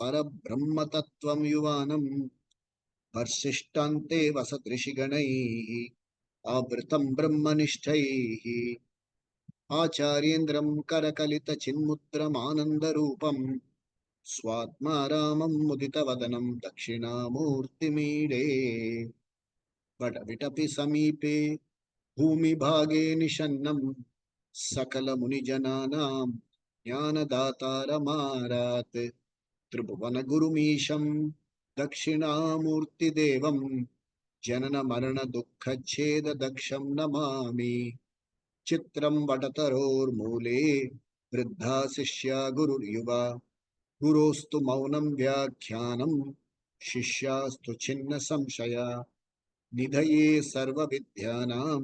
परब्रह्म तत्त्वं युवानं वर्षिष्टान्ते वसदृशिगणैः आवृतं ब्रह्मनिष्ठैः आचार्येन्द्रं करकलितचिन्मुद्रमानन्दरूपं स्वात्मा रामं मुदितवदनं दक्षिणामूर्तिमीडे वटविटपि समीपे भूमिभागे निषन्नं सकलमुनिजनानां ज्ञानदातारमारात् त्रिभुवनगुरुमीशं दक्षिणामूर्तिदेवं जननमरणदुःखच्छेददक्षं नमामि चित्रं वटतरोर्मूले वृद्धा शिष्या गुरुर्युवा गुरोस्तु मौनं व्याख्यानं शिष्यास्तु छिन्न संशया निधये सर्वविद्यानां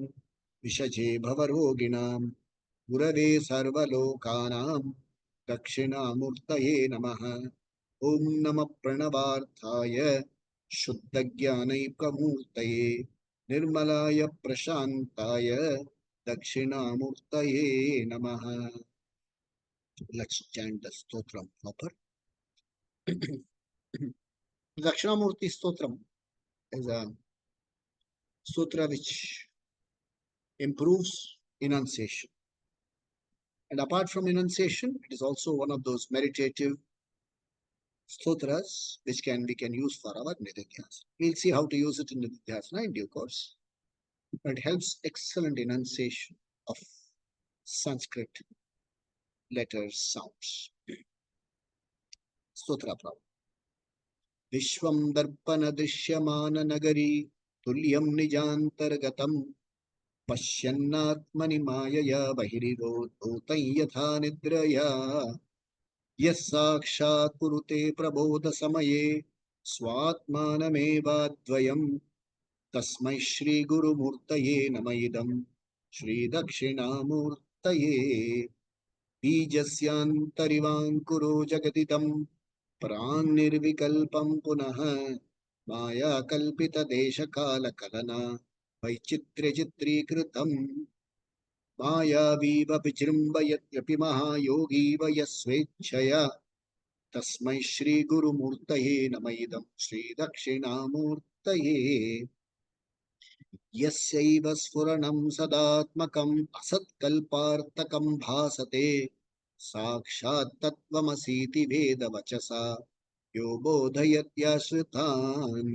विषजे भवरोगिणां गुरवे सर्वलोकानां दक्षिणामूर्तये नमः। ओम नमः प्रणवार्थाय शुद्धज्ञानैकमूर्तये निर्मलाय प्रशान्ताय दक्षिणामूर्तये नमः। Let's chant the stotram proper. Dakshinamurti Stotram is a sutra which improves enunciation. And apart from enunciation, it is also one of those meditative stotras which we can use for our nididhyasana. We'll see how to use it in nididhyasana in due course. But it helps excellent enunciation of Sanskrit letters, sounds. Stotra Prabhu. Vishwam darpana drishyamana nagari tulyam nijantargatam पश्यन्नात्मनि मायया बहिरिवोधूतं यथा निद्रया यः साक्षात् कुरुते प्रबोधसमये स्वात्मानमेवाद्वयं तस्मै श्रीगुरुमूर्तये नम इदं श्रीदक्षिणामूर्तये बीजस्यान्तरिवाङ्कुरो जगदिदं प्राङ्निर्विकल्पं पुनः मायाकल्पितदेशकालकलना वैचित्र्यचित्रीकृतम् मायावीव विजृम्भयत्यपि महायोगीव यस्वेच्छया तस्मै श्रीगुरुमूर्तये नम इदं श्रीदक्षिणामूर्तये यस्यैव स्फुरणं सदात्मकम् असत्कल्पार्थकं भासते साक्षात् तत्त्वमसीति वेदवचसा यो बोधयत्याश्रितान्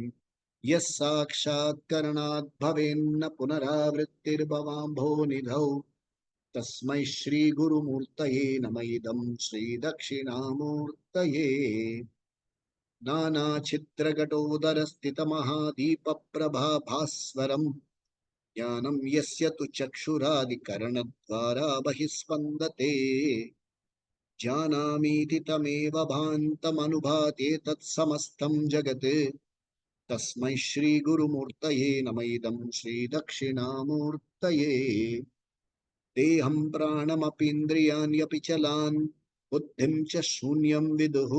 यः साक्षात्करणात् भवेन्न पुनरावृत्तिर्भवाम्भोनिधौ तस्मै श्रीगुरुमूर्तये नम इदं श्रीदक्षिणामूर्तये नानाचित्रघटोदरस्थितमहादीपप्रभाभास्वरम् ज्ञानं यस्य तु चक्षुरादिकरणद्वारा बहिस्पन्दते जानामीति तमेव भान्तमनुभाते तत्समस्तं जगत् तस्मै श्रीगुरुमूर्तये नम इदं श्रीदक्षिणामूर्तये देहं प्राणमपीन्द्रियाण्यपि चलान् बुद्धिं च शून्यं विदुः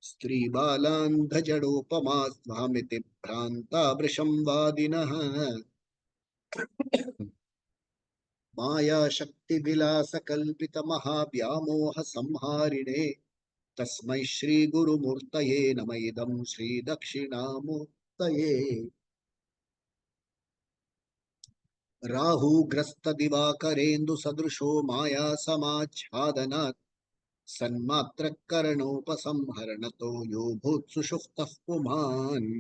स्त्रीबालान्धजडोपमास्त्वामिति भ्रान्ता वृषं वादिनः मायाशक्तिविलासकल्पितमहाव्यामोहसंहारिणे तस्मै श्रीगुरुमूर्तये नम इदं श्रीदक्षिणामूर्तये राहुग्रस्तदिवाकरेन्दुसदृशो मायासमाच्छादनात् सन्मात्रकरणोपसंहरणतो यो भूत्सुषुप्तः पुमान्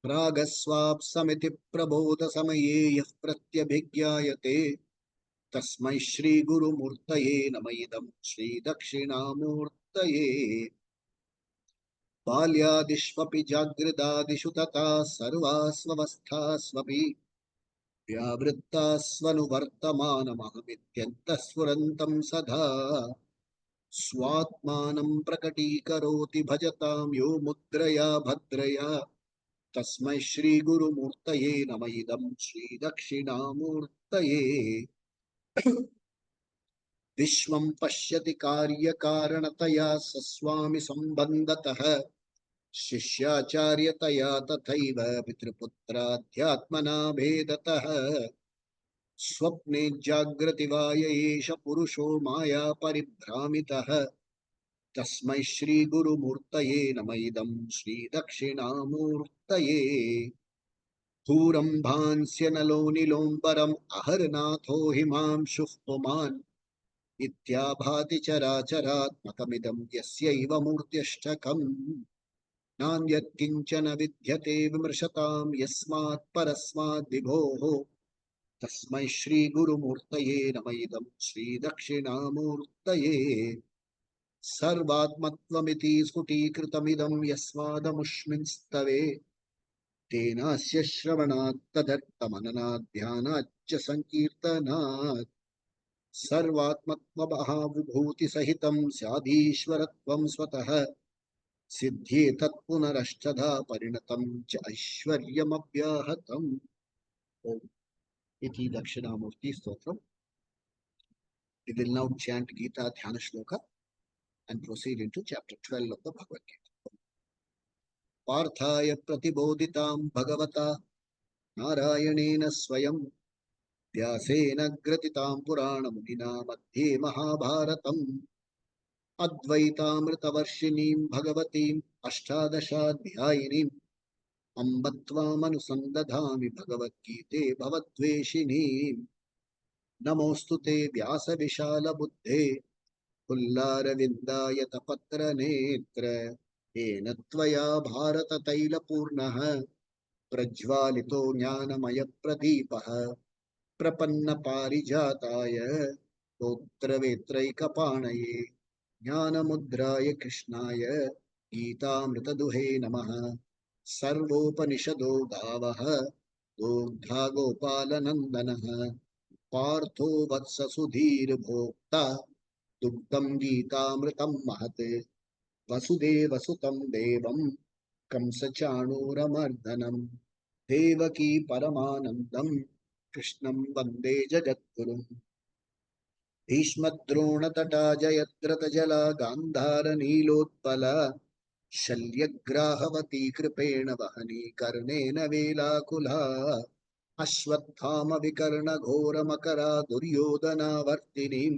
प्रागस्वाप्समिति प्रबोधसमये यः प्रत्यभिज्ञायते तस्मै श्रीगुरुमूर्तये नम इदं श्रीदक्षिणामूर्तये बाल्यादिष्वपि जागृदादिषु तथा सर्वास्वस्थास्वपि व्यावृत्तास्वनुवर्तमानमहमित्यन्तः स्फुरन्तं सदा स्वात्मानं प्रकटीकरोति भजतां यो मुद्रया भद्रया तस्मै श्रीगुरुमूर्तये नम इदं श्रीदक्षिणामूर्तये विश्वं पश्यति कार्यकारणतया सस्वामि सम्बन्धतः शिष्याचार्यतया तथैव पितृपुत्राध्यात्मना भेदतः स्वप्ने जाग्रति वा य एष पुरुषो माया परिभ्रामितः Tasmai Shri Guru Murtaye Namaidam Shri Dakshinamurtaye Puram Bhansya Nalonilombaram Aharnatho Himam Shufpuman Ityabhati Characharatmakamidam Yasyaiva Murtyashtakam Nanyat Kinchana Vidyate Vimrshatam Yasmat Parasmat Vibhoho Tasmai Shri Guru Murtaye Namaidam Shri Dakshinamurtaye सर्वात्मत्वमिति स्फुटीकृतमिदं यस्मादमुष्मिंस्तवे तेनास्य श्रवणात् तदर्थमननात् ध्यानाच्च संकीर्तनात् सर्वात्मत्वमहाविभूतिसहितं स्यादीश्वरत्वं स्वतः सिद्ध्येतत्पुनरष्टधा परिणतं च ऐश्वर्यमव्याहतम् इति दक्षिणामूर्ति स्तोत्रम्. We will now chant Gita Dhyana Shloka and proceed into chapter 12 of the Bhagavad Gita. पार्थाय प्रतिबोधितां भगवता नारायणेन स्वयं व्यासेन ग्रथितां पुराणमुनिना मध्ये महाभारतम् अद्वैतामृतवर्षिणीं भगवतीम् अष्टादशाध्यायिनीम् अम्ब त्वामनुसन्दधामि भगवद्गीते भवद्वेषिणीम् नमोऽस्तु ते व्यासविशालबुद्धे पुल्लारविन्दायतपत्रनेत्र येन त्वया भारततैलपूर्णः प्रज्वालितो ज्ञानमयप्रदीपः प्रपन्नपारिजाताय स्तोत्रवेत्रैकपाणये ज्ञानमुद्राय कृष्णाय गीतामृतदुहे नमः. सर्वोपनिषदो गावः दोग्धा गोपालनन्दनः पार्थो वत्ससुधीर्भोक्ता दुग्धं गीतामृतं महत् वसुदेवसुतं देवं कंसचाणूरमर्दनम् देवकी परमानन्दं कृष्णं वन्दे जगद्गुरुम्. भीष्मद्रोणतटा जयद्रथजला गान्धारनीलोत्पला शल्यग्राहवती कृपेण वहनी कर्णेन वेलाकुला अश्वत्थामविकर्णघोरमकरा दुर्योधनावर्तिनीं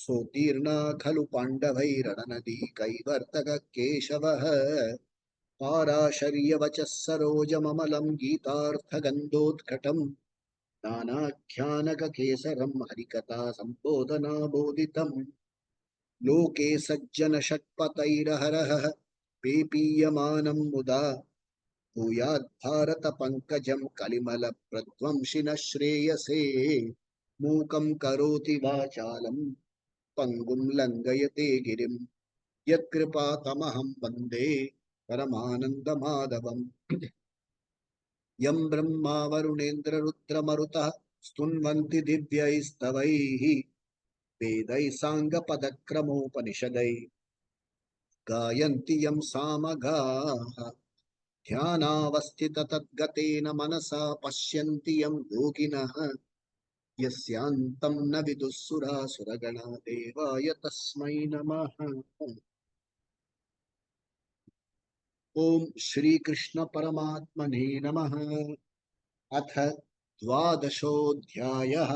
सोत्तीर्णा खलु पाण्डवैरणनदी कैवर्तकः केशवः पाराशर्यवचः सरोजममलं गीतार्थगन्धोत्कटम् नानाख्यानककेसरं हरिकथा सम्बोधनाबोधितम् लोके सज्जन षट्पतैरहरः पेपीयमानं मुदा भूयात् भारत पंकजं कलिमल प्रध्वंसिनः श्रेयसे मूकं करोति वाचालं पंगुं लंघयते गिरिं यत्कृपातमहं वन्दे परमानन्दमाधवम्. यं ब्रह्मा वरुणेन्द्र रुद्रमरुतः स्तुन्वन्ति दिव्यैस्तवैः वेदैः साङ्गपदक्रमोपनिषदैः गायन्ति यं सामगाः ध्यानावस्थित तद्गतेन मनसा पश्यन्ति यं योगिनः यस्यान्तं न विदुः सुरासुरगणा देवाय तस्मै नमः. ओम श्री कृष्ण परमात्मने नमः. अथ द्वादशोऽध्यायः.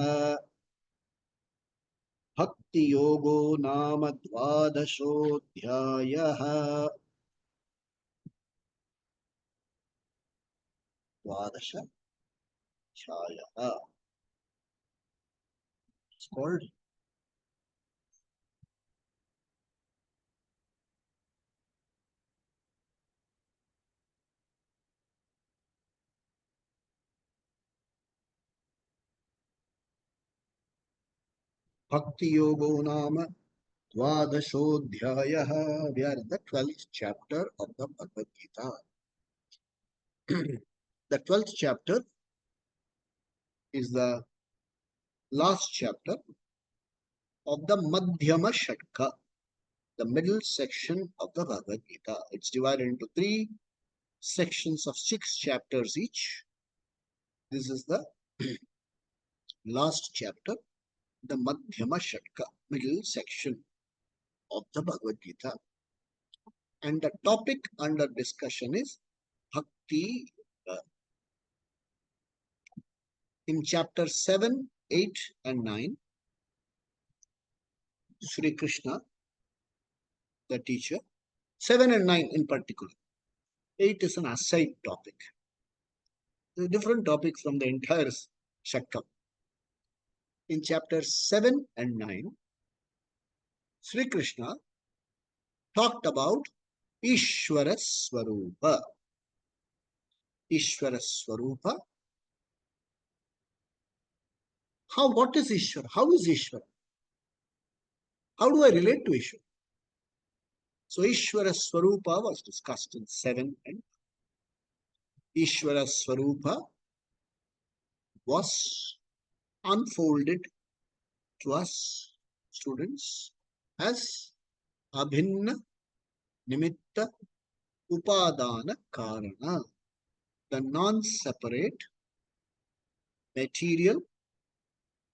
भक्ति योगो नाम द्वादशोऽध्यायः. द्वादशाध्यायः. It's called Bhakti Yogo नाम द्वादशोऽध्यायः. We are in the 12th chapter of the Bhagavad Gita. The 12th chapter is the last chapter of the Madhyama Shatkam, the middle section of the Bhagavad Gita. It's divided into 3 sections of 6 chapters each. This is the last chapter, the Madhyama Shatkam, middle section of the Bhagavad Gita. And the topic under discussion is Bhakti. In chapter 7, 8 and 9, Sri Krishna the teacher. 7 and 9 in particular. 8 is an aside topic. A different topic from the entire Shatkam. In chapters 7 and 9, Sri Krishna talked about Ishvara Swarupa. Ishvara Swarupa. What is Ishvara? How is Ishvara? How do I relate to Ishvara? So Ishvara Swarupa was discussed in 7 and Ishvara Swarupa was unfolded to us students as Abhinna Nimitta Upadana Karana, the non-separate material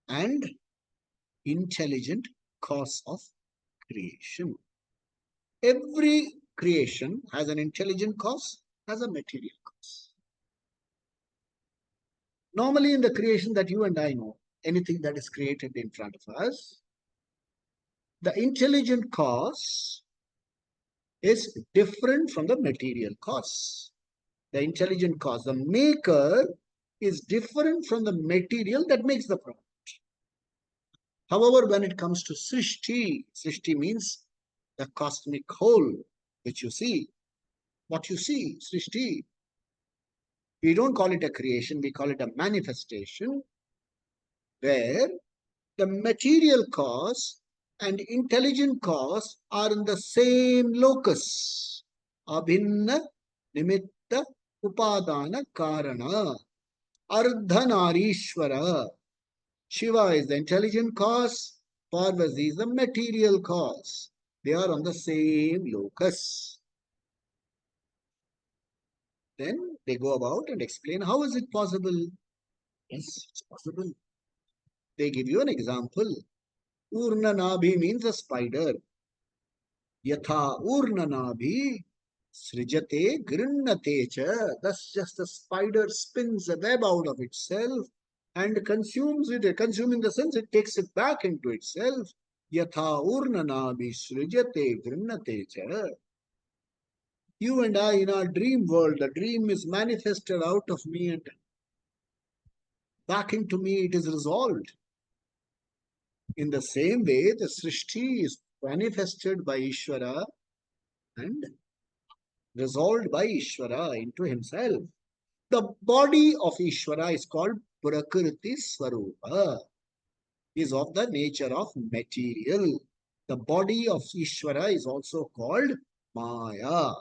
and intelligent cause of creation. Every creation has an intelligent cause, has a material cause. Normally in the creation that you and I know, anything that is created in front of us, the intelligent cause is different from the material cause. The intelligent cause, the maker, is different from the material that makes the product. However, when it comes to Srishti, Srishti means the cosmic whole, which you see. What you see, Srishti, we don't call it a creation, we call it a manifestation, where the material cause and intelligent cause are in the same locus. Abhinna Nimitta Upadana Karana. Ardhanarishvara. Shiva is the intelligent cause, Parvati is the material cause. They are on the same locus. Then they go about and explain how is it possible. Yes, it's possible. They give you an example. Urnanabhi means a spider. Yatha Urnanabhi Srijate Grinnate cha. Thus just the spider spins a web out of itself and consumes it. Consume in the sense it takes it back into itself. Yatha Urnanabhi Srijate Grinnate cha. You and I in our dream world, the dream is manifested out of me and back into me it is resolved. In the same way, the Srishti is manifested by Ishvara and resolved by Ishvara into himself. The body of Ishvara is called Prakriti Swarupa, is of the nature of material. The body of Ishvara is also called Maya.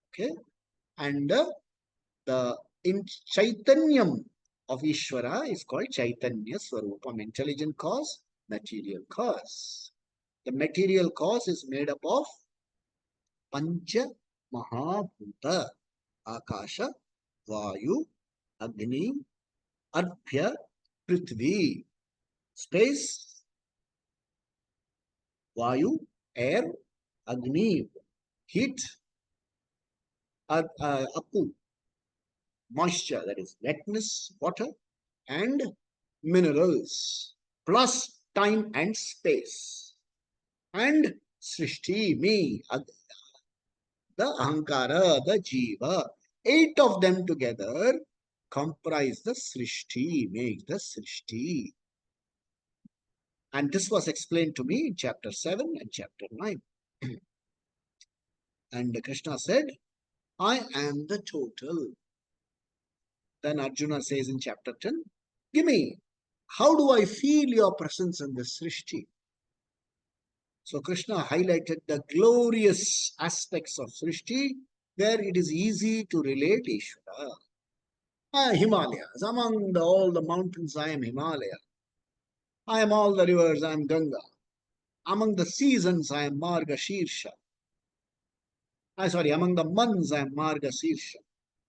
Okay? And the Chaitanyam of Ishvara is called Chaitanya Swarupam, intelligent cause, material cause. The material cause is made up of Pancha Mahabhuta, Akasha, Vayu, Agni, Arthya, Prithvi, space, Vayu, air, Agni, heat, Apu, moisture, that is wetness, water, and minerals, plus time and space. And Srishti, me, the Ahankara, the Jiva, 8 of them together comprise the Srishti, make the Srishti. And this was explained to me in chapter 7 and chapter 9. And Krishna said, I am the total. Then Arjuna says in chapter 10, give me, how do I feel your presence in this Srishti? So Krishna highlighted the glorious aspects of Srishti, where it is easy to relate Ishvara. Himalayas, among all the mountains I am Himalaya. I am all the rivers, I am Ganga. Among the seasons I am Marga Shirsha. Among the months I am Marga Shirsha.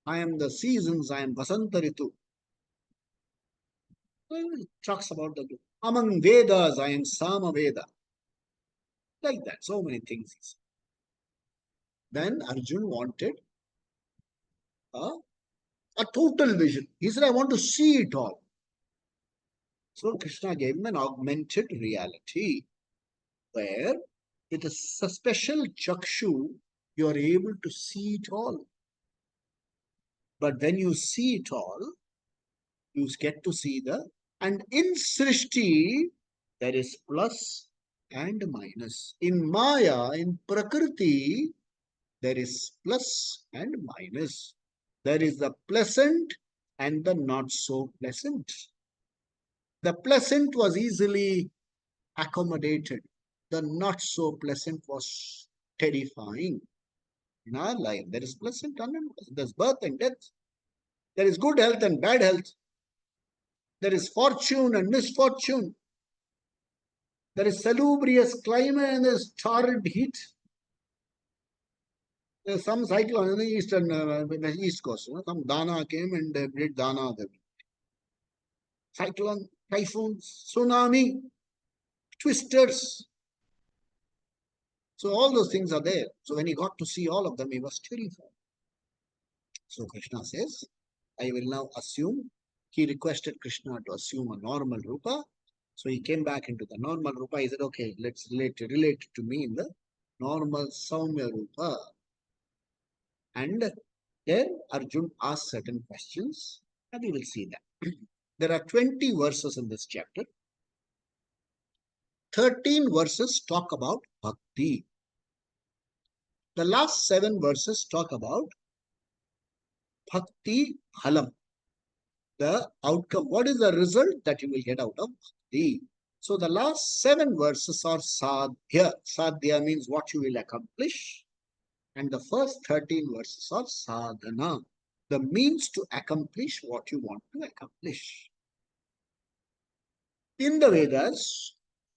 I am the seasons, I am Vasanta Ritu. Talks about the among Vedas I am Sama Veda. Like that, so many things. Then Arjuna wanted a total vision. He said, I want to see it all. So Krishna gave him an augmented reality where With a special chakshu, you are able to see it all. But when you see it all, you get to see and in Srishti, there is plus and minus. In Maya, in Prakriti, there is plus and minus. There is the pleasant and the not so pleasant. The pleasant was easily accommodated. The not so pleasant was terrifying. In our life, there is pleasant and unpleasant. There is birth and death. There is good health and bad health. There is fortune and misfortune. There is salubrious climate and there is torrid heat. There is some cyclone in the east coast. Some Dana came and did Dana. Cyclone, typhoons, tsunami, twisters. So all those things are there. So when he got to see all of them, he was terrified. So Krishna says, I will now assume. He requested Krishna to assume a normal rupa. So he came back into the normal rupa. He said, okay, let's relate to me in the normal Saumya rupa. And then Arjun asked certain questions, and we will see that. There are 20 verses in this chapter. 13 verses talk about bhakti. The last 7 verses talk about bhakti phalam, the outcome. What is the result that you will get out of bhakti? So the last 7 verses are sadhya. Sadhya means what you will accomplish. And the first 13 verses are sadhana, the means to accomplish what you want to accomplish. In the Vedas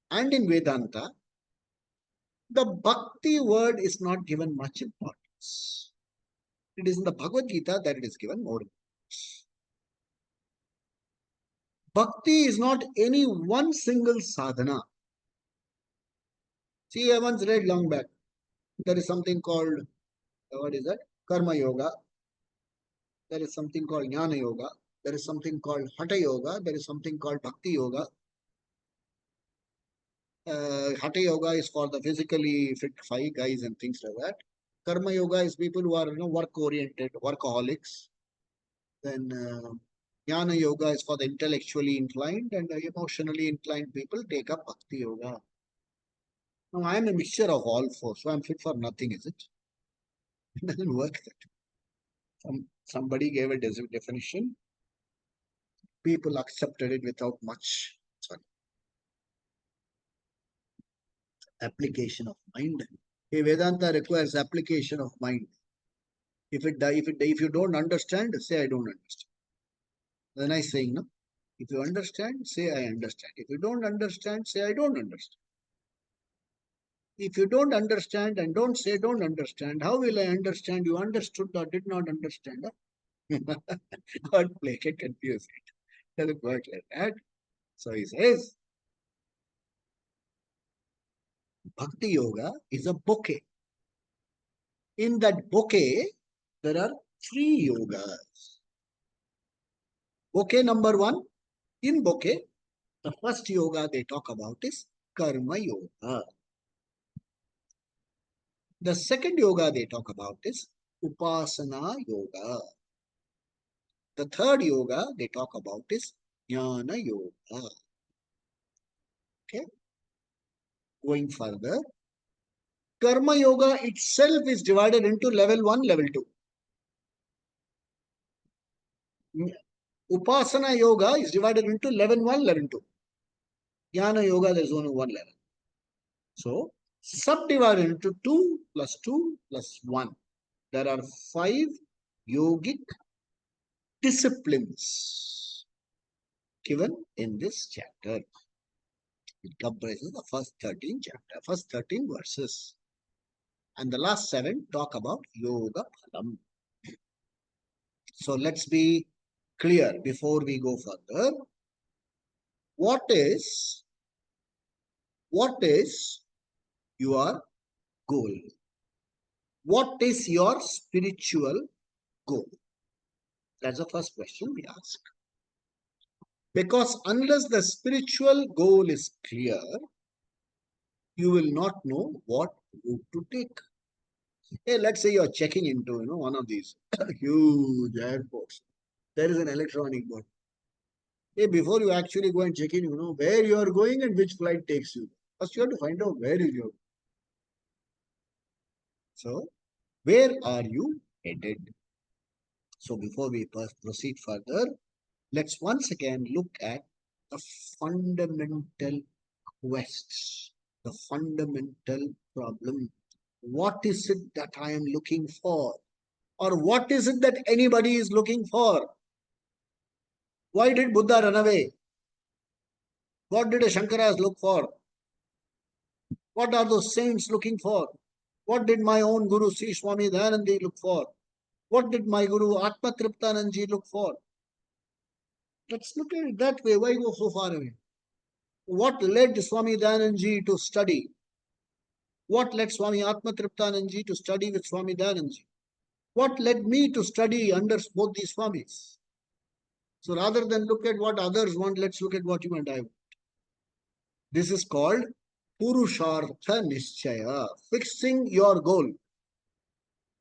and in Vedanta, the bhakti word is not given much importance. It is in the Bhagavad Gita that it is given more importance. Bhakti is not any one single sadhana. See, I once read long back, there is something called, what is that? Karma Yoga. There is something called Jnana Yoga. There is something called Hatha Yoga. There is something called Bhakti Yoga. Hatha Yoga is for the physically fit five guys and things like that. Karma Yoga is people who are work oriented, workaholics. Then Jnana Yoga is for the intellectually inclined, and emotionally inclined people take up Bhakti Yoga. Now I am a mixture of all four, so I am fit for nothing, is it? It doesn't work that. Somebody gave a definition. People accepted it without much application of mind. A Vedanta requires application of mind. If you don't understand, say I don't understand. That's a nice saying, no? If you understand, say I understand. If you don't understand, say I don't understand. If you don't understand and don't say don't understand, how will I understand you understood or did not understand? Wordplay can confuse it. Doesn't work like that. So he says, Bhakti Yoga is a bouquet. In that bouquet, there are 3 yogas. Bouquet number 1, in bouquet, the first yoga they talk about is Karma Yoga. The second yoga they talk about is Upasana Yoga. The third yoga they talk about is Jnana Yoga. Okay. Going further, Karma Yoga itself is divided into level 1, level 2. Upasana Yoga is divided into level 1, level 2. Jnana Yoga, there is only one level. So, subdivided into 2 plus 2 plus 1. There are 5 yogic disciplines given in this chapter. It comprises the first 13 verses. And the last 7 talk about Yoga Phalam. So let's be clear before we go further. What is your goal? What is your spiritual goal? That's the first question we ask. Because unless the spiritual goal is clear, you will not know what route to take. Hey, let's say you're checking into, one of these huge airports. There is an electronic board. Hey, before you actually go and check in, you know where you are going and which flight takes you. First, you have to find out where is your. So, where are you headed? So, before we proceed further, let's once again look at the fundamental quests, the fundamental problem. What is it that I am looking for? Or what is it that anybody is looking for? Why did Buddha run away? What did the Shankaras look for? What are those saints looking for? What did my own Guru Sri Swami Dayanandi look for? What did my Guru Atma Triptanandji look for? Let's look at it that way. Why go so far away? What led Swami Dayanandji to study? What led Swami Atma Triptanandji to study with Swami Dayanandji? What led me to study under both these Swamis? So rather than look at what others want, let's look at what you and I want. This is called Purushartha Nischaya, fixing your goal.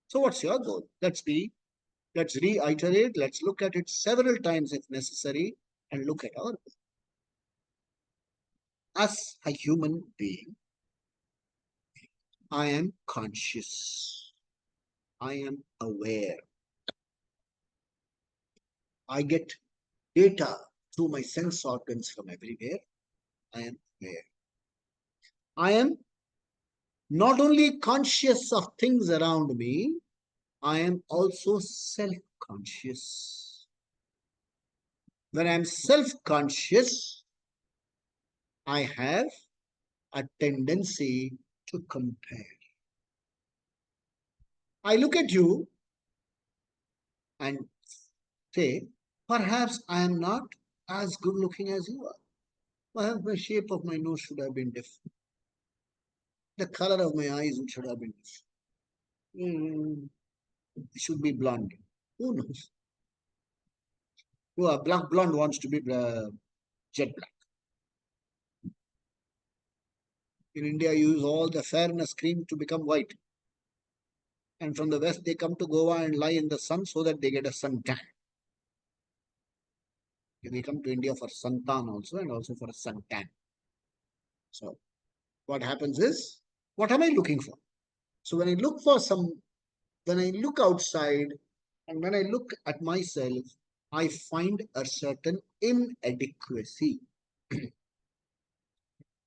So what's your goal? Let's reiterate, let's look at it several times if necessary and look at our goal. As a human being, I am conscious. I am aware. I get data through my sense organs from everywhere. I am aware. I am not only conscious of things around me, I am also self-conscious. When I am self-conscious, I have a tendency to compare. I look at you and say, perhaps I am not as good looking as you are. Perhaps the shape of my nose should have been different. The color of my eyes should have been different. It should be blonde. Who knows? Who a black blonde wants to be jet black. In India, you use all the fairness cream to become white. And from the west, they come to Goa and lie in the sun so that they get a suntan. They come to India for suntan also and also for a suntan. So what happens is, what am I looking for? So when I look outside and when I look at myself, I find a certain inadequacy.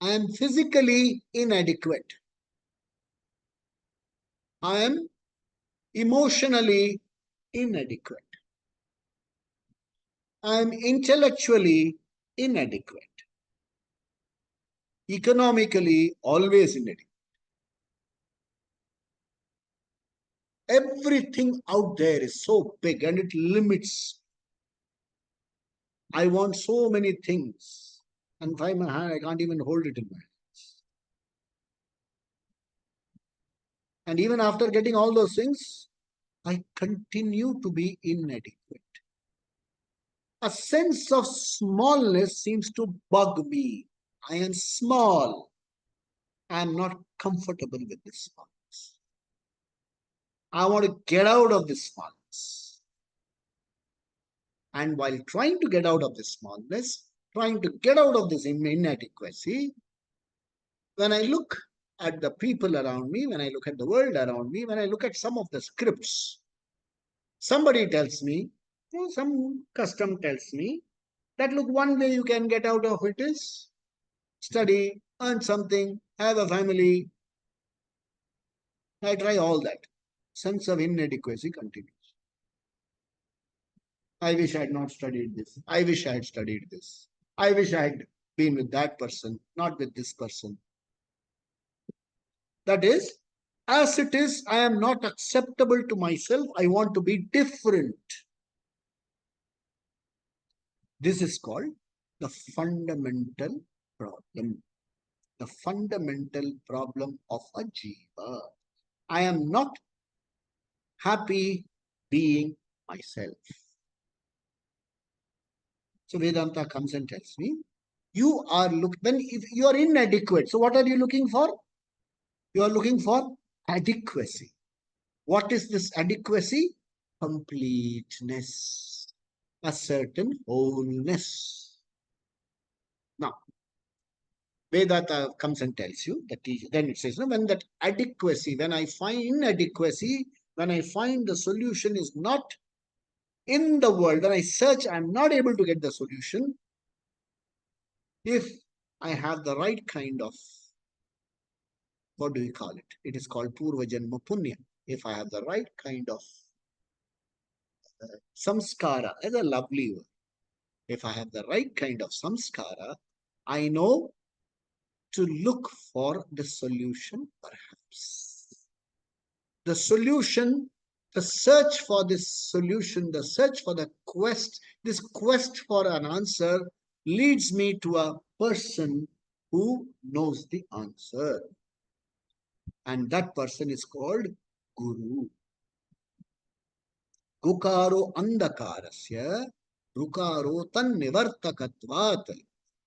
I am physically inadequate. I am emotionally inadequate. I am intellectually inadequate. Economically, always inadequate. Everything out there is so big and it limits. I want so many things. And if I'm a hand, I can't even hold it in my hands. And even after getting all those things, I continue to be inadequate. A sense of smallness seems to bug me. I am small. I am not comfortable with this smallness. I want to get out of this smallness. And while trying to get out of this smallness, trying to get out of this inadequacy, when I look at the people around me, when I look at the world around me, when I look at some of the scripts, somebody tells me, some custom tells me that look, one way you can get out of it is study, earn something, have a family. I try all that. Sense of inadequacy continues. I wish I had not studied this. I wish I had studied this. I wish I had been with that person, not with this person. That is, as it is, I am not acceptable to myself. I want to be different. This is called the fundamental problem. The fundamental problem of a jiva. I am not happy being myself. So Vedanta comes and tells me, You are if you are inadequate, so what are you looking for? You are looking for adequacy. What is this adequacy? Completeness, a certain wholeness. Now, Vedanta comes and tells you that then it says, no, when that adequacy, when I find inadequacy, when I find the solution is not in the world, when I search, I'm not able to get the solution. If I have the right kind of, what do we call it? It is called Purva Janma Punya. If I have the right kind of samskara, is a lovely word. If I have the right kind of samskara, I know to look for the solution, perhaps. The solution, the search for this solution, the search for the quest, this quest for an answer leads me to a person who knows the answer. And that person is called Guru. Gukaro andakarasya, rukaro tan nivartakatvat.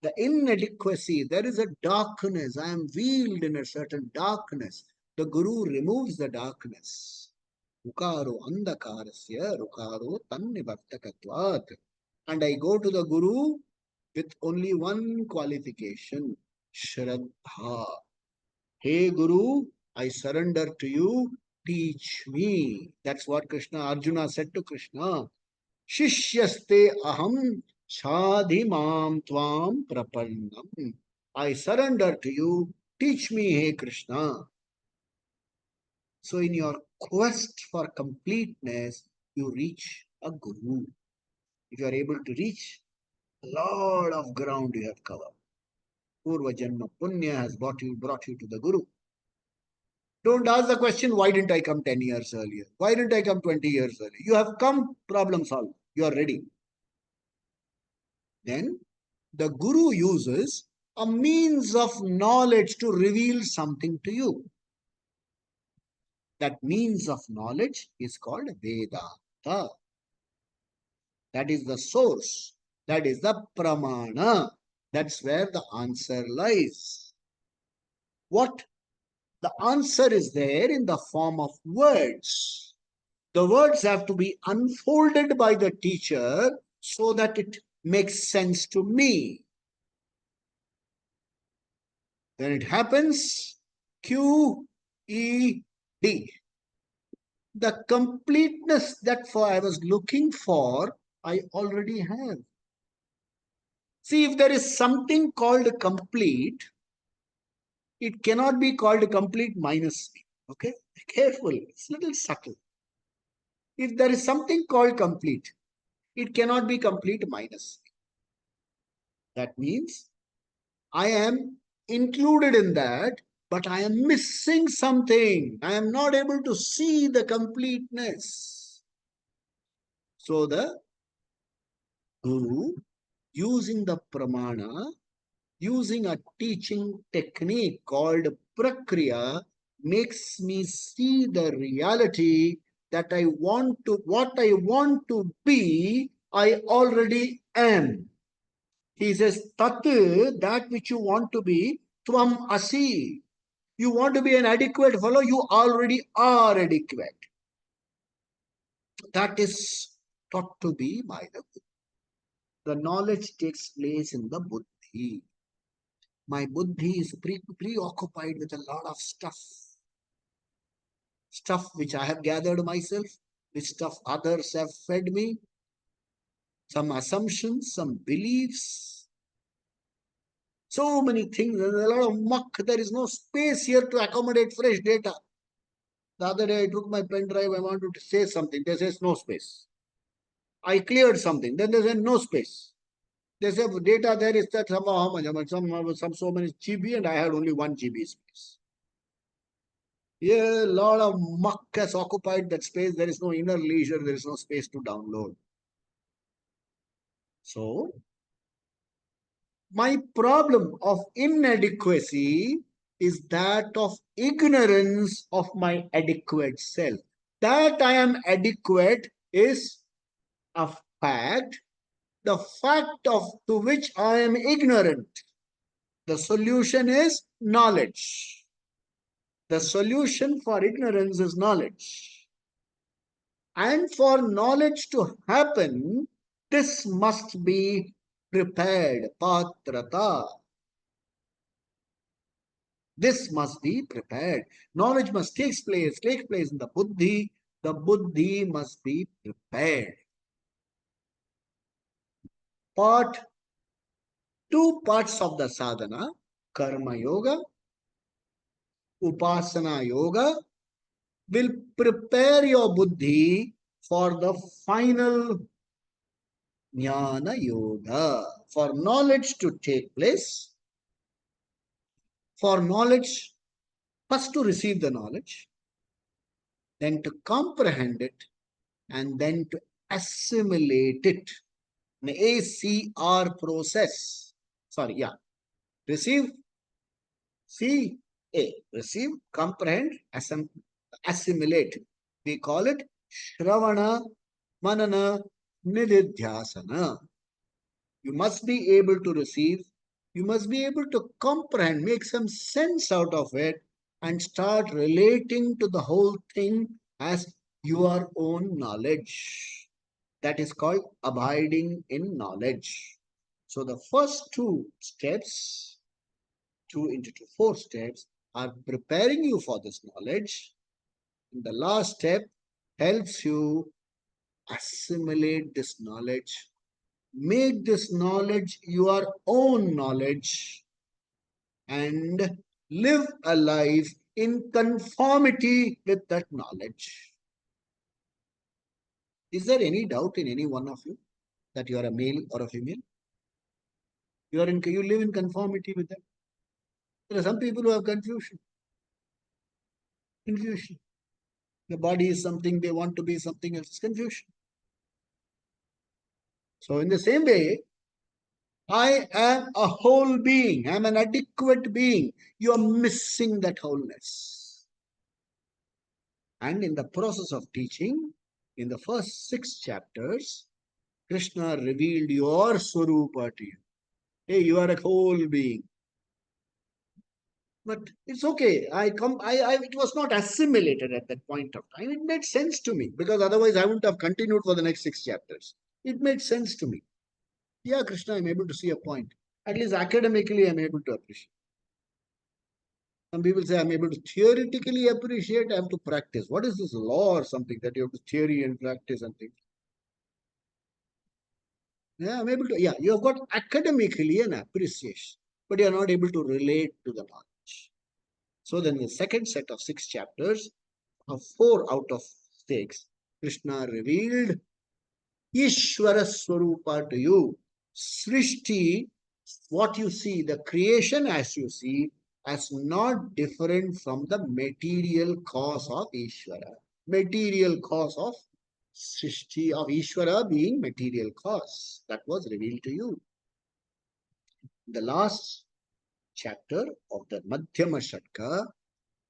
The inadequacy, there is a darkness. I am veiled in a certain darkness. The Guru removes the darkness. Rukaro andakarasya, rukaro tan nivartakatvat. And I go to the Guru with only one qualification, Shraddha. Hey Guru, I surrender to you. Teach me. That's what Arjuna said to Krishna. Shishyaste aham chadhimam tvam prapannam. I surrender to you. Teach me, hey Krishna. So in your quest for completeness, you reach a Guru. If you are able to reach, a lot of ground you have covered. Purva Janma Punya has brought you to the Guru. Don't ask the question, why didn't I come 10 years earlier? Why didn't I come 20 years earlier? You have come, problem solved. You are ready. Then the Guru uses a means of knowledge to reveal something to you. That means of knowledge is called Vedanta. That is the source. That is the pramana. That's where the answer lies. What? The answer is there in the form of words. The words have to be unfolded by the teacher so that it makes sense to me. When it happens, QED. The completeness that I was looking for, I already have. See, if there is something called complete, it cannot be called complete minus me. Okay? Be careful. It's a little subtle. If there is something called complete, it cannot be complete minus me. That means I am included in that, but I am missing something. I am not able to see the completeness. So the Guru, using the pramana, using a teaching technique called prakriya, makes me see the reality that what I want to be, I already am. He says, Tat, that which you want to be, Tvam Asi. You want to be an adequate fellow, you already are adequate. That is taught to be by the Buddha. The knowledge takes place in the buddhi. My buddhi is preoccupied with a lot of stuff. Stuff which I have gathered myself, which stuff others have fed me, some assumptions, some beliefs. So many things, there's a lot of muck. There is no space here to accommodate fresh data. The other day I took my pen drive, I wanted to say something. They says no space. I cleared something. Then they said no space. They said data there is that somehow how much? Some so many GB and I had only 1 GB space. Yeah, a lot of muck has occupied that space. There is no inner leisure. There is no space to download. So, my problem of inadequacy is that of ignorance of my adequate self. That I am adequate is a fact. the fact of to which I am ignorant. The solution is knowledge. The solution for ignorance is knowledge. And for knowledge to happen, this must be prepared. Patrata. This must be prepared. Knowledge must take place in the buddhi. The buddhi must be prepared. Two parts of the sadhana, karma yoga, upasana yoga, will prepare your buddhi for the final jnana yoga. For knowledge to take place, for knowledge, first to receive the knowledge, then to comprehend it, and then to assimilate it. An ACR process. Sorry, yeah. Receive, receive, comprehend, assimilate. We call it Shravana, Manana, Nididhyasana. You must be able to receive, you must be able to comprehend, make some sense out of it, and start relating to the whole thing as your own knowledge. That is called abiding in knowledge. So the first two steps, 2 into 2, 4 steps, are preparing you for this knowledge. And the last step helps you assimilate this knowledge, make this knowledge your own knowledge, and live a life in conformity with that knowledge. Is there any doubt in any one of you that you are a male or a female? You live in conformity with that. There are some people who have confusion. Confusion. The body is something, they want to be something else. Confusion. So in the same way, I am a whole being. I am an adequate being. You are missing that wholeness. And in the process of teaching, in the first 6 chapters, Krishna revealed your Swarupa to you. Hey, you are a whole being. But it's okay. It was not assimilated at that point of time. It made sense to me because otherwise I wouldn't have continued for the next 6 chapters. It made sense to me. Yeah, Krishna, I'm able to see a point. At least academically, I'm able to appreciate. Some people say I'm able to theoretically appreciate, I have to practice. What is this law or something that you have to theory and practice and things? Yeah, I'm able to, yeah, you have got academically an appreciation, but you are not able to relate to the knowledge. So then the second set of 6 chapters, of 4 out of 6, Krishna revealed Ishvara Swarupa to you. Srishti, what you see, the creation as you see, as not different from the material cause of Ishvara. Material cause of Srishti, of Ishvara being material cause. That was revealed to you. The last chapter of the Madhyama Shatkam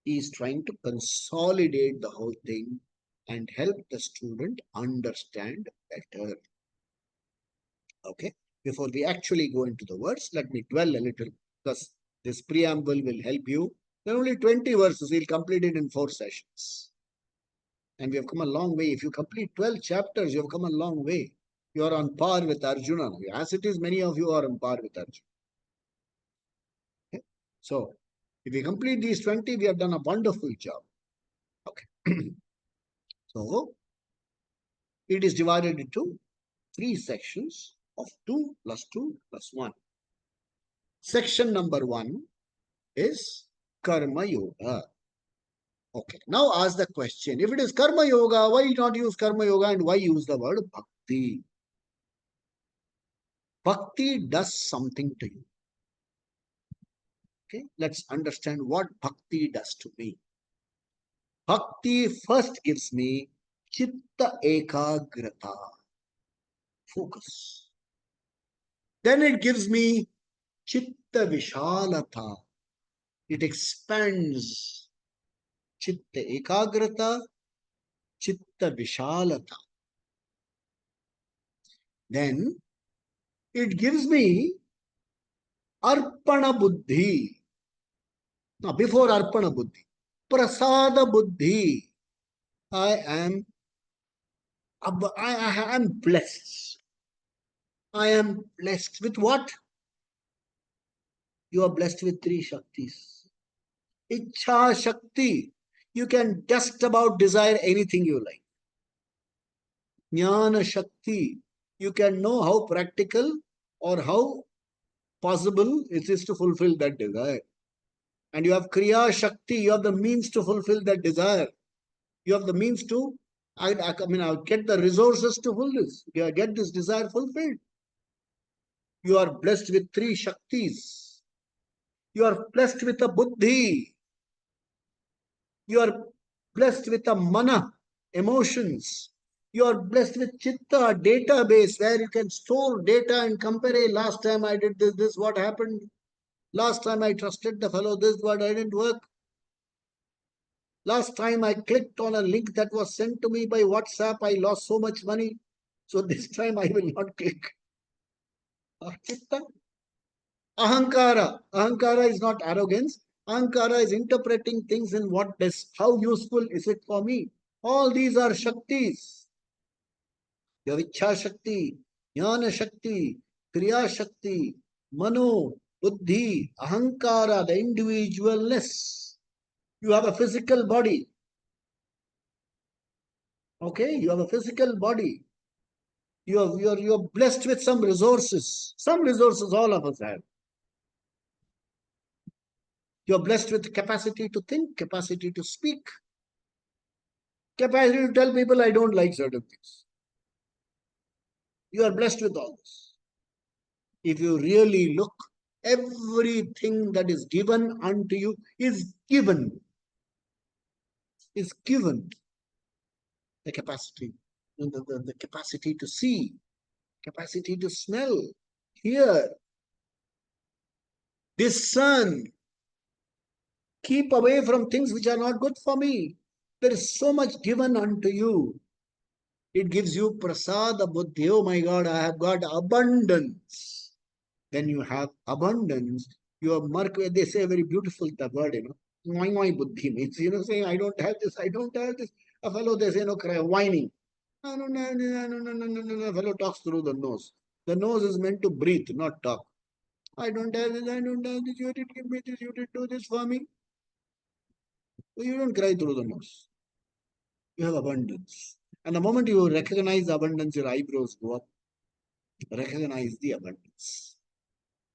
is trying to consolidate the whole thing and help the student understand better. Okay, before we actually go into the words, let me dwell a little because this preamble will help you. There are only 20 verses, we'll complete it in 4 sessions. And we have come a long way. If you complete 12 chapters, you have come a long way. You are on par with Arjuna. As it is, many of you are on par with Arjuna. Okay? So, if we complete these 20, we have done a wonderful job. Okay. So, it is divided into 3 sections of 2 plus 2 plus 1. Section number 1 is Karma Yoga. Okay, now ask the question. If it is Karma Yoga, why not use Karma Yoga and why use the word Bhakti? Bhakti does something to you. Okay, let's understand what Bhakti does to me. Bhakti first gives me Chitta Ekagrata, focus. Then it gives me Chitta Vishalata. It expands Chitta Ekagrata, Chitta Vishalata. Then It gives me Arpana Buddhi. Now, before Arpana Buddhi, Prasada Buddhi. I am, I am blessed. I am blessed with what? You are blessed with three Shaktis. Ichha Shakti. You can just about desire anything you like. Jnana Shakti. You can know how practical or how possible it is to fulfill that desire. And you have Kriya Shakti. You have the means to fulfill that desire. You have the means to, I'll get the resources to fulfill this. Get this desire fulfilled. You are blessed with three Shaktis. You are blessed with a Buddhi. You are blessed with a Mana, emotions. You are blessed with Chitta, database, where you can store data and compare. Hey, last time I did this, what happened? Last time I trusted the fellow, this, what I didn't work. Last time I clicked on a link that was sent to me by WhatsApp, I lost so much money. So this time I will not click. Chitta. Ahankara. Ahankara is not arrogance. Ahankara is interpreting things in what does, how useful is it for me? All these are Shaktis. You have Ichha Shakti, Jnana Shakti, Kriya Shakti, Mano, Buddhi, Ahankara, the individualness. You have a physical body. Okay, you have a physical body. You're blessed with some resources. Some resources all of us have. You're blessed with capacity to think, capacity to speak, capacity to tell people I don't like certain things. You are blessed with all this. If you really look, everything that is given unto you is given. Is given. The capacity. The capacity to see, capacity to smell, hear, discern, keep away from things which are not good for me. There is so much given unto you. It gives you prasada buddhi. Oh my God, I have got abundance. When you have abundance, you are they say very beautiful the word, my buddhi means, saying, I don't have this, I don't have this. A fellow, they say, cry, whining. I don't have this, I don't, no, no, no, no. A fellow talks through the nose. The nose is meant to breathe, not talk. I don't have this, I don't have this, you did give me this, you did do this for me. So you don't cry through the nose. You have abundance. And the moment you recognize abundance, your eyebrows go up. Recognize the abundance.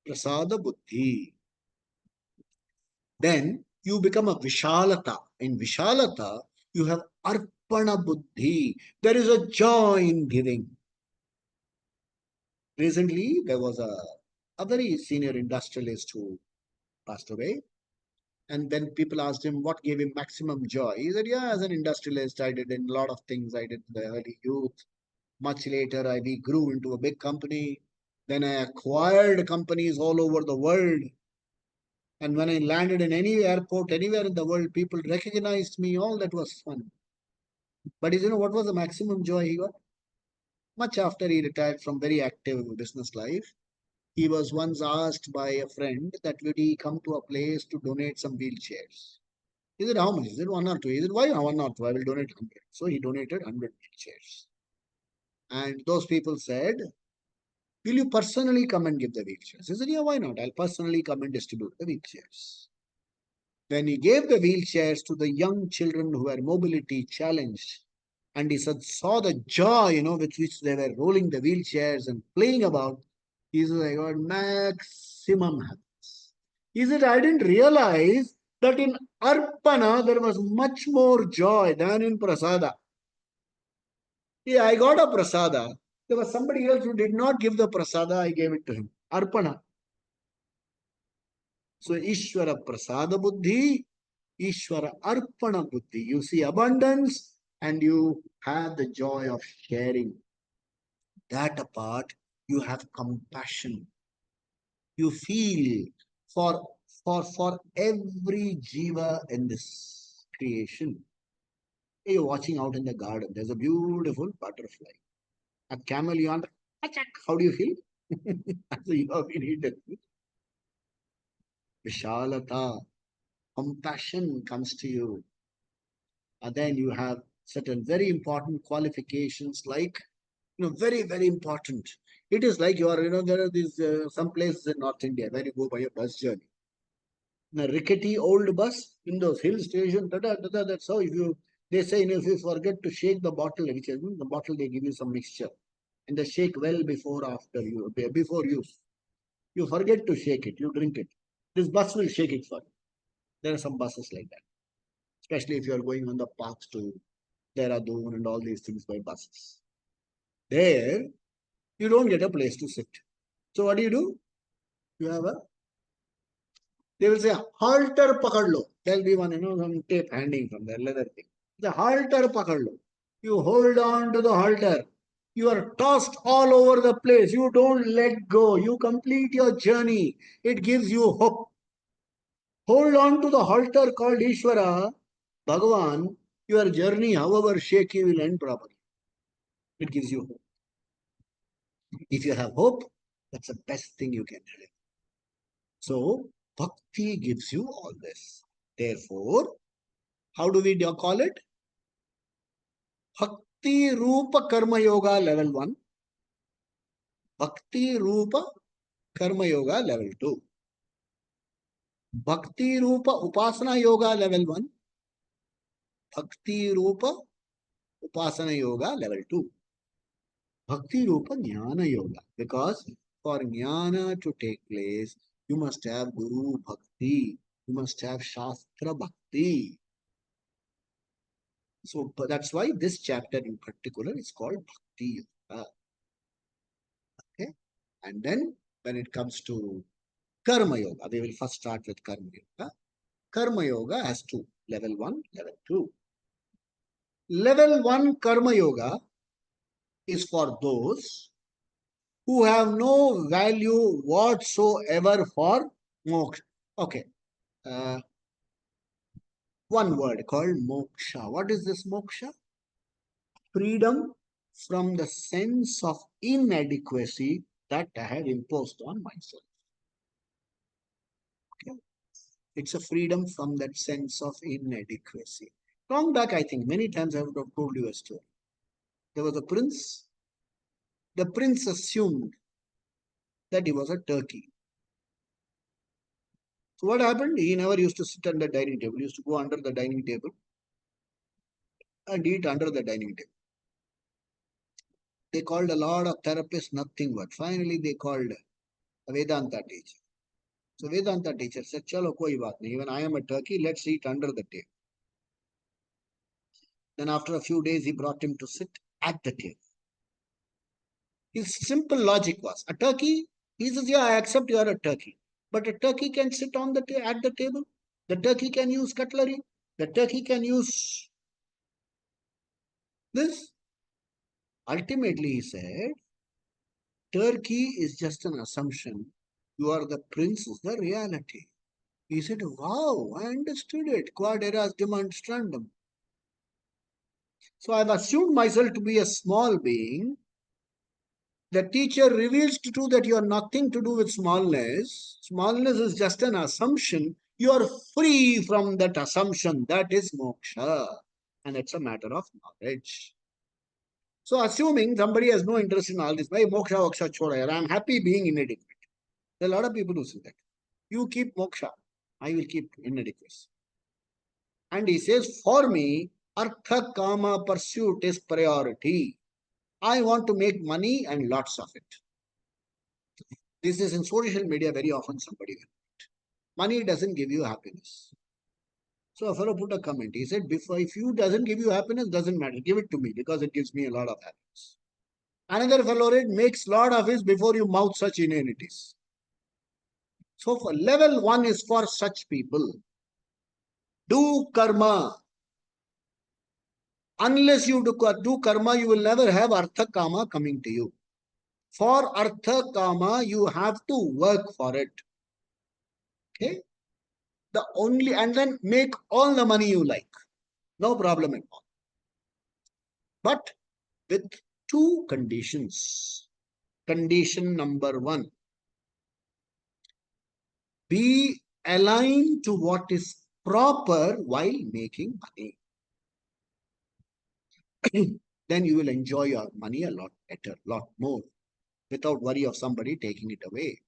Prasada buddhi. Then you become a Vishalata. In Vishalata, you have Arpana buddhi. There is a joy in giving. Recently, there was a very senior industrialist who passed away. And when people asked him what gave him maximum joy, he said, yeah, as an industrialist, I did a lot of things. I did in the early youth. Much later, we grew into a big company. Then I acquired companies all over the world. And when I landed in any airport, anywhere in the world, people recognized me. All that was fun. But what was the maximum joy he got? Much after he retired from very active business life, he was once asked by a friend that would he come to a place to donate some wheelchairs. He said, how much? Is it one or two? He said, why one or two? I will donate 100. So he donated 100 wheelchairs. And those people said, will you personally come and give the wheelchairs? He said, yeah, why not? I'll personally come and distribute the wheelchairs. When he gave the wheelchairs to the young children who were mobility challenged, and he saw the joy, with which they were rolling the wheelchairs and playing about, he said, I got maximum happiness. He said, I didn't realize that in Arpana there was much more joy than in Prasada. Yeah, I got a Prasada. There was somebody else who did not give the Prasada, I gave it to him. Arpana. So Ishvara Prasada Buddhi, Ishvara Arpana Buddhi. You see abundance and you have the joy of sharing. That apart, you have compassion. You feel for every jiva in this creation. You're watching out in the garden. There's a beautiful butterfly. A chameleon. Achak. How do you feel? So you have been hidden. Vishalata, compassion comes to you. And then you have certain very important qualifications like, very, very important. It is like you are, there are these some places in North India where you go by a bus journey. In a rickety old bus in those hill stations, that's how they say, if you forget to shake the bottle, which is the bottle, they give you some mixture. And they shake well before use. You forget to shake it, you drink it. This bus will shake it for you. There are some buses like that, especially if you are going on the path to Dehradun and all these things by buses. There, you don't get a place to sit. So what do? You have they will say, halter pakadlo. There'll be one, some tape hanging from the leather thing. The halter pakadlo. You hold on to the halter. You are tossed all over the place. You don't let go. You complete your journey. It gives you hope. Hold on to the halter called Ishvara, Bhagavan. Your journey, however shaky, will end properly. It gives you hope. If you have hope, that's the best thing you can do. So, bhakti gives you all this. Therefore, how do we call it? Bhakti Rupa Karma Yoga level 1. Bhakti Rupa Karma Yoga level 2. Bhakti Rupa Upasana Yoga level 1. Bhakti Rupa Upasana Yoga level 2. Bhakti Rupa Jnana Yoga. Because for Jnana to take place, you must have Guru Bhakti. You must have Shastra Bhakti. So that's why this chapter in particular is called Bhakti Yoga. Okay? And then when it comes to Karma Yoga, we will first start with Karma Yoga. Karma Yoga has two, level 1, level 2. Level 1 Karma Yoga is for those who have no value whatsoever for moksha. Okay. One word called moksha. What is this moksha? Freedom from the sense of inadequacy that I have imposed on myself. Okay. It's a freedom from that sense of inadequacy. Long back, I think, many times I would have told you a story. There was a prince. The prince assumed that he was a turkey. So what happened? He never used to sit on the dining table. He used to go under the dining table and eat under the dining table. They called a lot of therapists, nothing but. Finally, they called a Vedanta teacher. So Vedanta teacher said, "Chalo, koi baat nahi. Even I am a turkey. Let's eat under the table." Then after a few days, he brought him to sit at the table. His simple logic was, a turkey. He says, "Yeah, I accept you are a turkey, but a turkey can sit on the at the table. The turkey can use cutlery. The turkey can use this." Ultimately, he said, "Turkey is just an assumption. You are the prince is the reality." He said, "Wow, I understood it. Quod eras demonstrandum." So I've assumed myself to be a small being. The teacher reveals to you that you are nothing to do with smallness. Smallness is just an assumption. You are free from that assumption. That is moksha. And it's a matter of knowledge. So assuming somebody has no interest in all this, why moksha, moksha, choda, I'm happy being inadequate. There are a lot of people who say that. You keep moksha, I will keep inadequacy. And he says, for me, artha kama pursuit is priority. I want to make money and lots of it. This is in social media very often somebody will put. Money doesn't give you happiness. So a fellow put a comment. He said, before if you doesn't give you happiness, doesn't matter. Give it to me because it gives me a lot of happiness. Another fellow read, makes lot of his before you mouth such inanities. So for level 1 is for such people. Do karma. Unless you do karma, you will never have artha kama coming to you. For artha kama, you have to work for it. Okay? And then make all the money you like. No problem at all. But with two conditions. condition number 1. Be aligned to what is proper while making money. Then you will enjoy your money a lot better, lot more, without worry of somebody taking it away.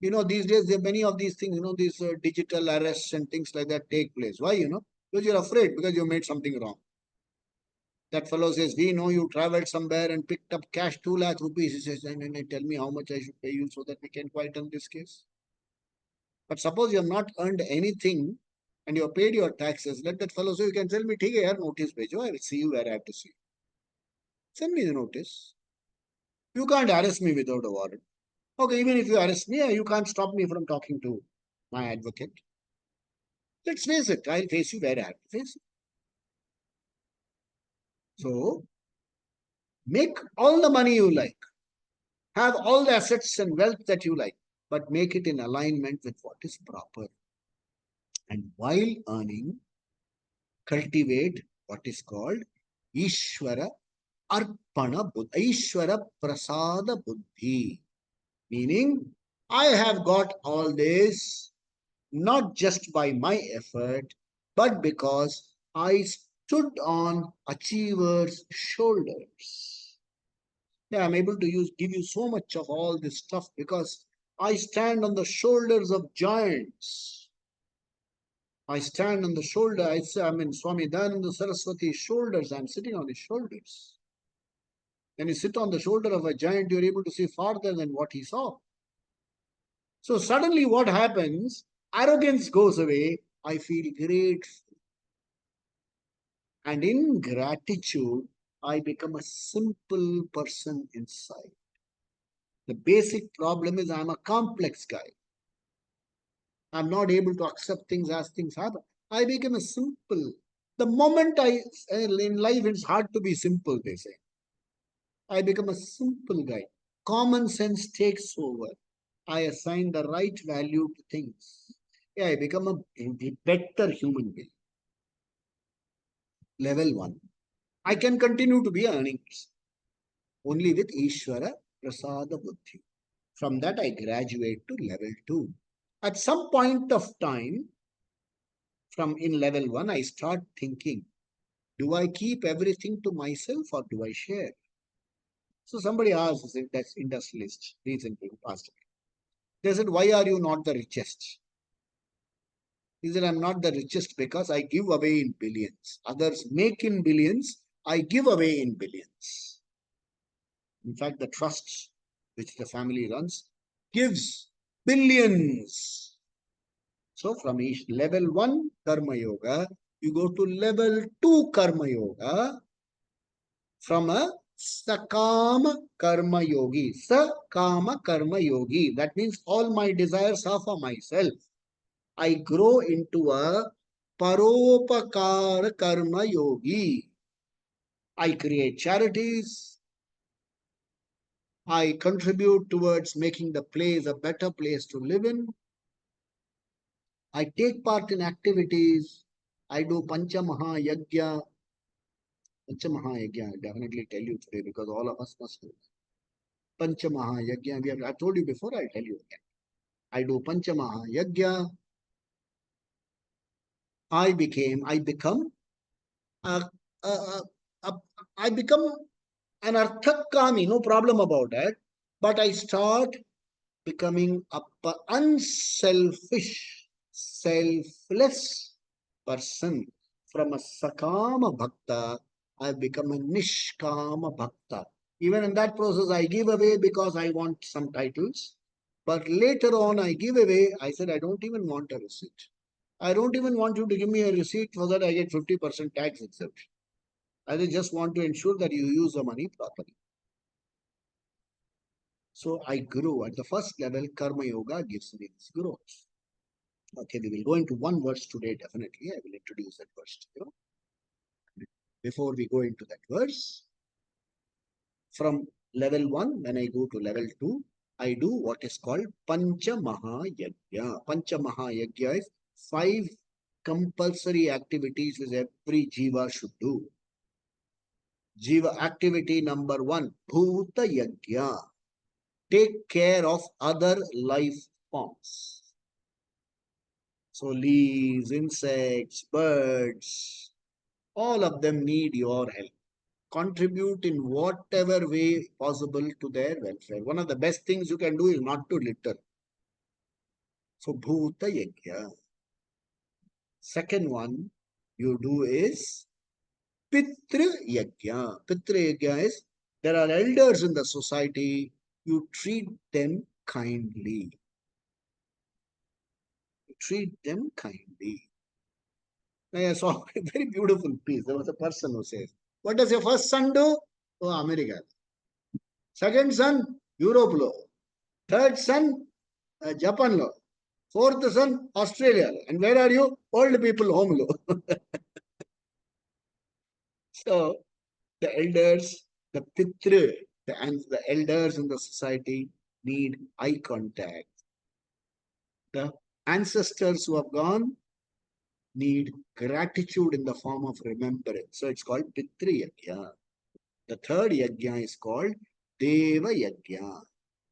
These days, there are many of these things, these digital arrests and things like that take place. Why, Because you're afraid, because you made something wrong. That fellow says, we know you traveled somewhere and picked up cash 2 lakh rupees. He says, and tell me how much I should pay you so that we can quieten this case. But suppose you have not earned anything and you have paid your taxes, let that fellow say, you can tell me, take a notice, bhejo, I will see you where I have to see you. Send me the notice. You can't arrest me without a warrant. Okay, even if you arrest me, you can't stop me from talking to my advocate. Let's face it, I'll face you where I have to face you. So, make all the money you like. Have all the assets and wealth that you like, but make it in alignment with what is proper. And while earning, cultivate what is called Ishvara Arpana Buddhi, Ishvara Prasada Buddhi. Meaning, I have got all this not just by my effort, but because I stood on achievers' shoulders. Yeah, I'm able to give you so much of all this stuff because I stand on the shoulders of giants. I stand on the shoulder. I'm in Swami Dayananda Saraswati's shoulders. I'm sitting on his shoulders. When you sit on the shoulder of a giant, you're able to see farther than what he saw. So suddenly what happens? Arrogance goes away. I feel grateful. And in gratitude, I become a simple person inside. The basic problem is I'm a complex guy. I'm not able to accept things as things happen. I become a simple. The moment in life, it's hard to be simple, they say. I become a simple guy. Common sense takes over. I assign the right value to things. Yeah, I become a better human being. Level 1. I can continue to be earning only with Ishvara Prasada Buddhi. From that, I graduate to level 2. At some point of time, from in level 1, I start thinking, do I keep everything to myself or do I share? So somebody asked, that's industrialist, recently passed away. They said, why are you not the richest? He said, I'm not the richest because I give away in billions. Others make in billions, I give away in billions. In fact, the trust which the family runs gives billions. So from each level 1 Karma Yoga, you go to level 2 Karma Yoga from a Sakama Karma Yogi. Sakama Karma Yogi. That means all my desires are for myself. I grow into a Paropakara Karma Yogi. I create charities. I contribute towards making the place a better place to live in. I take part in activities. I do Pancha Maha Yajna. Pancha Maha Yajna, I'll definitely tell you today because all of us must do. Pancha Maha Yajna, I've told you before, I'll tell you again. I do Pancha Maha Yajna. I become a, a, a, a, I become an Arthakami, no problem about that. But I start becoming a unselfish, selfless person. From a Sakama Bhakta, I become a Nishkama Bhakta. Even in that process, I give away because I want some titles. But later on, I give away. I said, I don't even want a receipt. I don't even want you to give me a receipt so that I get 50% tax exemption. I just want to ensure that you use the money properly. So I grew. At the first level, Karma Yoga gives me this growth. Okay, we will go into one verse today, definitely. I will introduce that verse to you. Before we go into that verse, from level 1, when I go to level 2, I do what is called Pancha Maha Yajna. Pancha Maha Yajna is 5 compulsory activities which every Jiva should do. Jiva activity number 1, Bhuta Yajna. take care of other life forms. So leaves, insects, birds, all of them need your help. Contribute in whatever way possible to their welfare. One of the best things you can do is not to litter. So Bhuta Yajna. Second one you do is Pitra Yajna. Pitra Yajna is there are elders in the society, you treat them kindly. You treat them kindly. I saw a very beautiful piece. There was a person who says, what does your first son do? Oh, America. Second son, Europe law. Third son, Japan law. Fourth son, Australia law. And where are you? Old people home law. So the elders, the pitra, the elders in the society need eye contact. The ancestors who have gone need gratitude in the form of remembrance. So it's called Pitri Yajna. The third yajna is called Deva Yajna.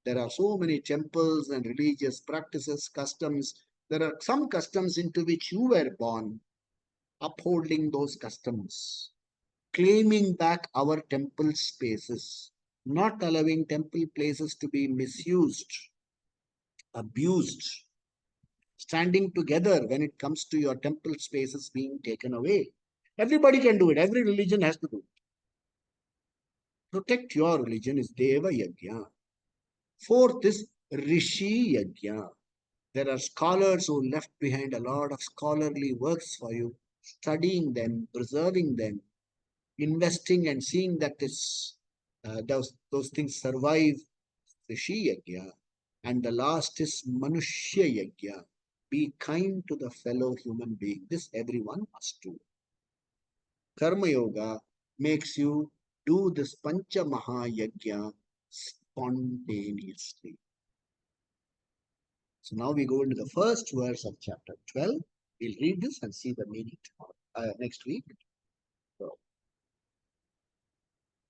There are so many temples and religious practices, customs. There are some customs into which you were born, upholding those customs, claiming back our temple spaces, not allowing temple places to be misused, abused, standing together when it comes to your temple spaces being taken away. Everybody can do it. Every religion has to do it. Protect your religion is Deva Yajna. Fourth is Rishi Yajna. There are scholars who left behind a lot of scholarly works for you, studying them, preserving them, investing and seeing that those things survive. Rishi Yajna. And the last is Manushya Yajna. Be kind to the fellow human being. This everyone must do. Karma Yoga makes you do this Pancha Mahayajna spontaneously. So now we go into the first verse of chapter 12. We'll read this and see the meaning next week. So,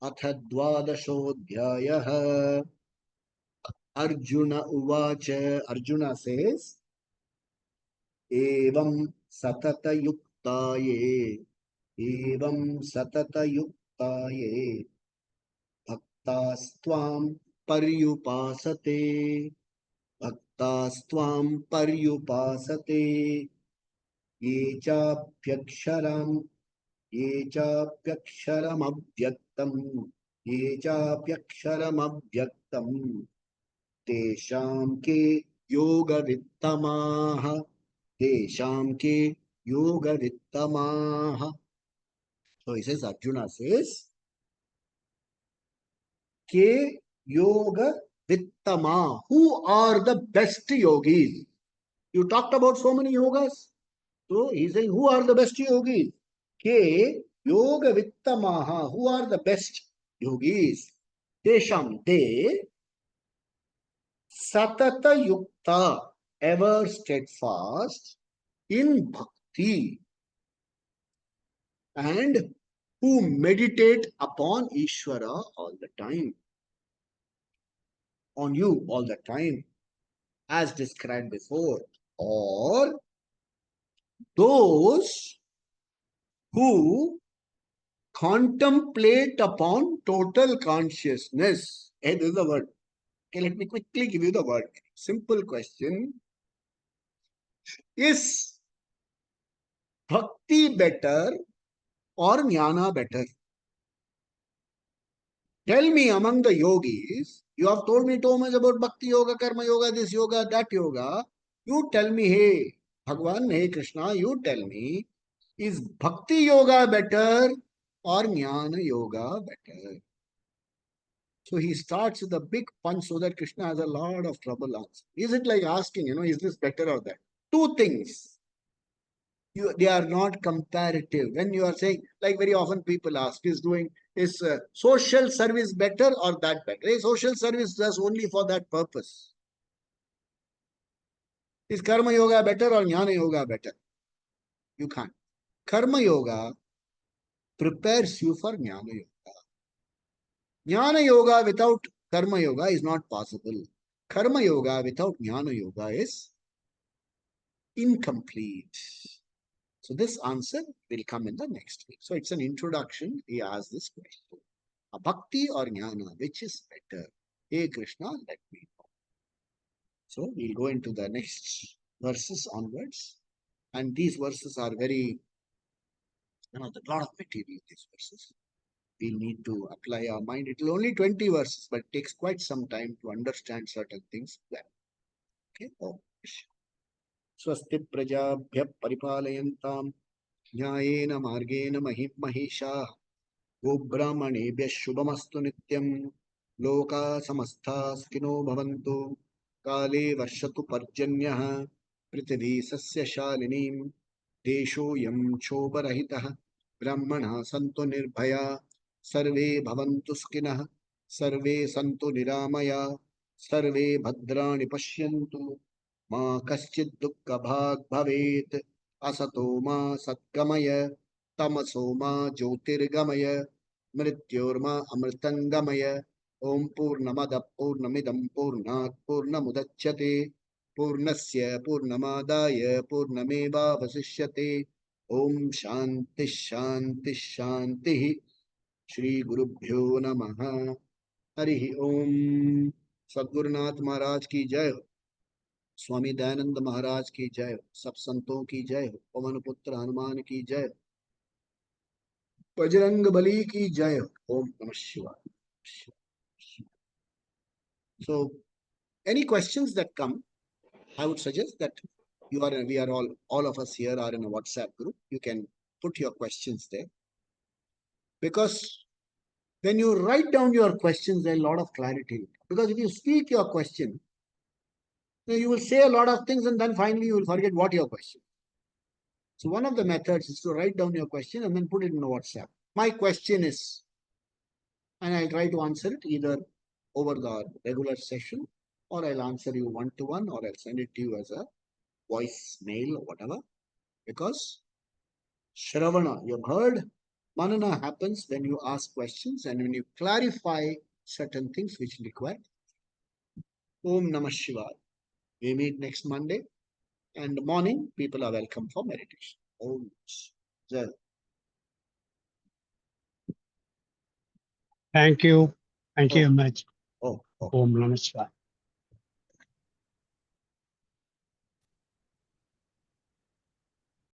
अथ द्वादशोऽध्यायः Arjuna Uvacha. Arjuna says, Evam Satata Yuktaye, Evam Satata Yuktaye, Bhaktastvam Paryupasate, Bhaktastvam Paryupasate, Ye Chapyaksharam, Ye Chapyaksharam Abhyaktam, Ye Chapyaksharam Abhyaktam, Tesham ke yoga vittamaha, Tesham ke yoga vittamaha. So he says, Arjuna says, Ke yoga vittama. Who are the best yogis? You talked about so many yogas. So he's saying, who are the best yogis? Ke yoga vittamaha. Who are the best yogis? Tesham, they satata yukta, ever steadfast in bhakti, and who meditate upon Ishvara all the time, on you all the time, as described before, or those who contemplate upon total consciousness. Hey, this is the word. Okay, let me quickly give you the word. Simple question. Is bhakti better or jnana better? Tell me among the yogis, you have told me too much about bhakti yoga, karma yoga, this yoga, that yoga. You tell me, hey, Bhagwan, hey Krishna, you tell me, is bhakti yoga better or jnana yoga better? So he starts with a big punch so that Krishna has a lot of trouble answering. Is it like asking, is this better or that? Two things. They are not comparative. When you are saying, like very often people ask, is social service better or that better? Is social service does only for that purpose? Is karma yoga better or jnana yoga better? You can't. Karma yoga prepares you for jnana yoga. Jnana yoga without Karma yoga is not possible. Karma yoga without jnana yoga is incomplete. So this answer will come in the next week. So it's an introduction. He asked this question. A bhakti or jnana, which is better? Hey Krishna, let me know. So we'll go into the next verses onwards. And these verses are very, there's a lot of material, these verses. We need to apply our mind. It will only 20 verses, but it takes quite some time to understand certain things well. Okay. Oh. Swasti prajabhya paripalayantam न्यायेन मार्गेण महिषाः गोब्राह्मणेभ्यः शुभमस्तु नित्यं लोकाः समस्ताः सुखिनो भवन्तु काले वर्षतु पर्जन्यः पृथिवी सस्यशालिनीं देशोऽयं क्षोभरहितः ब्राह्मणाः सन्तु निर्भयाः सर्वे भवन्तु सुखिनः सर्वे सन्तु निरामयाः सर्वे भद्राणि पश्यन्तु मा कश्चित् दुःखभाग् भवेत् असतो मा सद्गमय तमसो मा ज्योतिर्गमय मृत्योर्मा अमृतंगमय ओम पूर्णमदः पूर्णमिदं पूर्णात् पूर्णमुदच्यते पूर्णस्य पूर्णमादाय पूर्णमेवावशिष्यते ओम शांति शांति शांति श्री गुरुभ्यो नमः हरि ओम सद्गुरुनाथ महाराज की जय हो स्वामी दयानंद महाराज की जय हो सब संतों की जय हो पवन पुत्र हनुमान की जय हो बजरंग बली की जय हो ओम नमः शिवाय so any questions that come I would suggest that we are all of us here are in a WhatsApp group. You can put your questions there because when you write down your questions there's a lot of clarity because if you speak your question you will say a lot of things and then finally you will forget what your question. So one of the methods is to write down your question and then put it in a WhatsApp. My question is, and I'll try to answer it either over the regular session or I'll answer you one-to-one or I'll send it to you as a voice mail or whatever. Because Shravana, you've heard, Manana happens when you ask questions and when you clarify certain things which require. Om Namah Shivaya. We meet next Monday and morning people are welcome for meditation. Om Jai. Thank you. Thank you very much. Oh. Om Namah Shivaya.